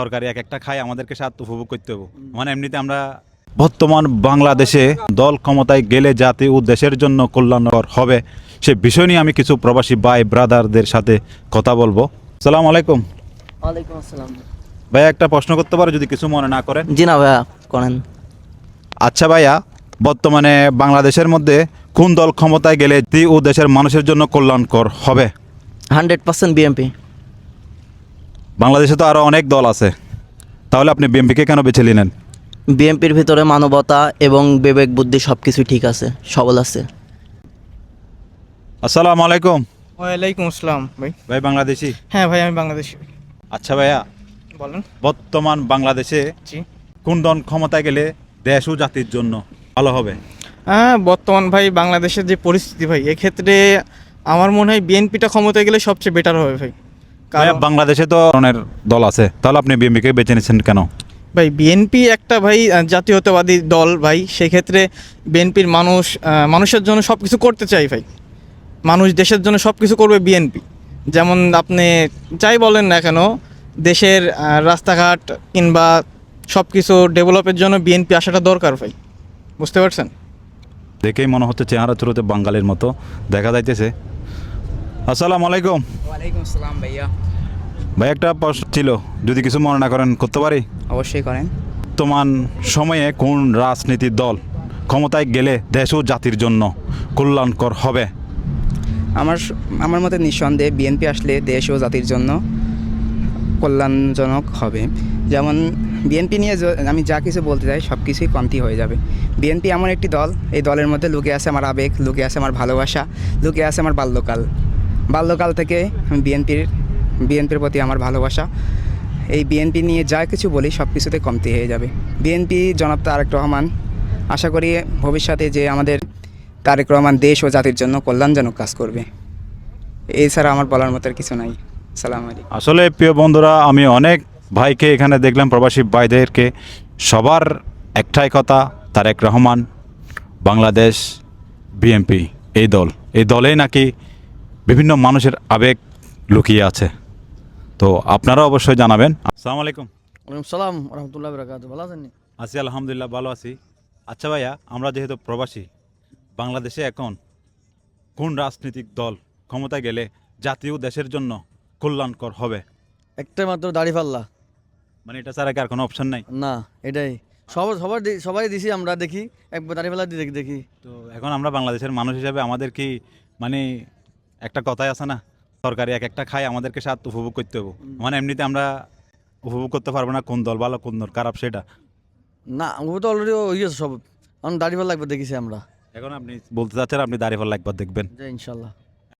তরকারি এক একটা খাই আমাদেরকে স্বাদ উপভোগ করতে হবে। মানে এমনিতে আমরা বর্তমান বাংলাদেশে দল ক্ষমতায় গেলে জাতি ও দেশের জন্য কল্যাণকর হবে সে বিষয় নিয়ে আমি কিছু প্রবাসী ভাই ব্রাদারদের সাথে কথা বলবো। আসসালামু আলাইকুম। ওয়ালাইকুম আসসালাম। ভাইয়া একটা প্রশ্ন করতে পারো যদি কিছু মনে না করেন? জি না ভাইয়া, করেন। আচ্ছা ভাইয়া, বর্তমানে বাংলাদেশের মধ্যে কোন দল ক্ষমতায় গেলে জাতি ও দেশের মানুষের জন্য কল্যাণকর হবে? 100% বিএমপি। বাংলাদেশে তো আরও অনেক দল আছে, তাহলে আপনি বিএনপিকে কেন বেছে নিলেন? বিএমপির ভিতরে মানবতা এবং বিবেক বুদ্ধি সব কিছু ঠিক আছে, সবল আছে। আসসালামু আলাইকুম। ওয়ালাইকুম আসসালাম ভাই। ভাই বাংলাদেশি? হ্যাঁ ভাই, আমি বাংলাদেশি। আচ্ছা ভাইয়া, বলেন। বর্তমান বাংলাদেশে জি। কোন দল ক্ষমতায় গেলে দেশ ও জাতির জন্য ভালো হবে? হ্যাঁ, বর্তমান ভাই বাংলাদেশের যে পরিস্থিতি ভাই, এক্ষেত্রে আমার মনে হয় বিএনপিটা ক্ষমতায় গেলে সবচেয়ে বেটার হবে ভাই। ভাইয়া কারণ বাংলাদেশে তো অনেক দল আছে, তাহলে আপনি বিএনপিকে বেছে নিয়েছেন কেন? ভাই বিএনপি একটা ভাই জাতীয়তাবাদী দল ভাই, সেক্ষেত্রে বিএনপির মানুষের জন্য সব কিছু করতে চাই ভাই। মানুষ দেশের জন্য সব কিছু করবে বিএনপি। যেমন আপনি যাই বলেন না কেন, দেশের রাস্তাঘাট কিংবা সব কিছু ডেভেলপের জন্য বিএনপি আসাটা দরকার ভাই। বুঝতে পারছেন? দেখেই মনে হচ্ছে চেহারা চুরোতে বাঙালির মতো দেখা যাইতেছে। আসসালামু আলাইকুম। ওয়ালাইকুম আসসালাম ভাইয়া। ভাই একটা প্রশ্ন ছিল, যদি কিছু মনে না করেন করতে পারি? অবশ্যই করেন। বর্তমান সময়ে কোন রাজনীতির দল ক্ষমতায় গেলে দেশ ও জাতির জন্য কল্যাণকর হবে? আমার মতে নিঃসন্দেহে বিএনপি আসলে দেশ ও জাতির জন্য কল্যাণজনক হবে। যেমন বিএনপি নিয়ে আমি যা কিছু বলতে চাই সব কিছুই কমতি হয়ে যাবে। বিএনপি এমন একটি দল, এই দলের মধ্যে লুকিয়ে আছে আমার আবেগ, লুকিয়ে আছে আমার ভালোবাসা, লুকিয়ে আছে আমার বাল্যকাল থেকে আমি বিএনপির প্রতি আমার ভালোবাসা। এই বিএনপি নিয়ে যা কিছু বলি সব কিছুতে কমতি হয়ে যাবে। বিএনপি জনাব তারেক রহমান, আশা করি ভবিষ্যতে যে আমাদের তারেক রহমান দেশ ও জাতির জন্য কল্যাণজনক কাজ করবে। এছাড়া আমার বলার মতো আর কিছু নাই। সালাম আলাইকুম। আসলে প্রিয় বন্ধুরা, আমি অনেক ভাইকে এখানে দেখলাম, প্রবাসী ভাইদেরকে, সবার একটাই কথা, তারেক রহমান, বাংলাদেশ, বিএনপি, এই দলেই নাকি বিভিন্ন মানুষের আবেগ লুকিয়ে আছে। তো আপনারা অবশ্যই জানাবেন। আসসালামু আলাইকুম। ওয়ালাইকুম সালাম রহমতুল্লাহ বরকাতুহু। ভালো আছেন? আছি আলহামদুলিল্লাহ, ভালো আছি। আচ্ছা ভাইয়া, আমরা যেহেতু প্রবাসী, বাংলাদেশে এখন কোন রাজনৈতিক দল ক্ষমতায় গেলে জাতীয় দেশের জন্য কল্যাণকর হবে? একটা মাত্র দাড়িপাল্লা। মানে এটা ছাড়া কি আর কোনো অপশন নাই? না, এটাই সবাই দিছি, আমরা দেখি একবার দাড়িপাল্লা দেখি। তো এখন আমরা বাংলাদেশের মানুষ হিসাবে আমাদের কি, মানে একটা কথাই আছে না, তরকারি এক একটা খাই আমাদেরকে স্বাদ উপভোগ করতে হবে। মানে এমনিতে আমরা উপভোগ করতে পারবো না কোন দল ভালো কোন দল খারাপ সেটা। না, ও তো অলরেডি হয়ে গেছে সব। এখন দাড়িপাল্লা একবার দেখেছি আমরা। এখন আপনি বলতে চাচ্ছেন আপনি দাঁড়িয়ে একবার দেখবেন? যে ইনশাল্লাহ।